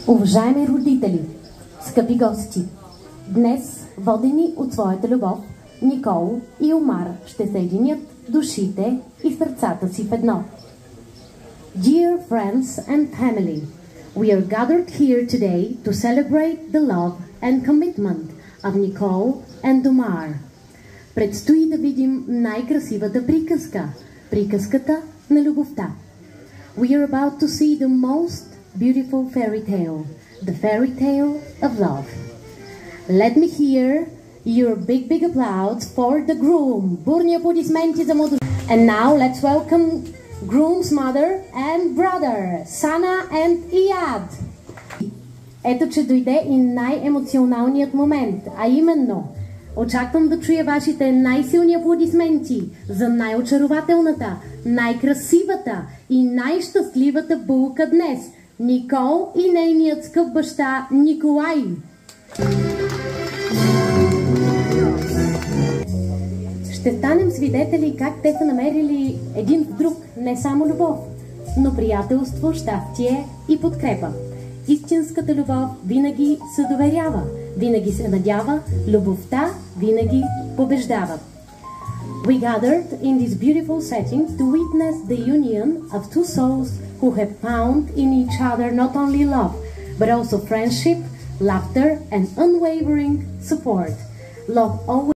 Уважаеми родители, скъпи гости, днес, водени от своята любов, Никол и Омар ще съединят душите и сърцата си в едно. Dear friends and family, we are gathered here today to celebrate the love and commitment of Nicole and Omar. Предстои да видим най-красивата приказка, приказката на любовта. We are about to see the most beautiful fairy tale, the fairy tale of love. Let me hear your big applause for the groom. Бурни аплодисменти за младожа. And now let's welcome groom's mother and brother, Sana and Iyad. Ето, че дойде и най-емоционалният момент, а именно очаквам да чуя вашите най-силни аплодисменти за най-очарователната, най-красивата и най-щастливата булка днес – Никол и нейният скъп баща Николай. Ще станем свидетели как те са намерили един в друг не само любов, но приятелство, щастие и подкрепа. Истинската любов винаги се доверява, винаги се надява, любовта винаги побеждава. We gathered in this beautiful setting to witness the union of two souls who have found in each other not only love, but also friendship, laughter, and unwavering support. Love always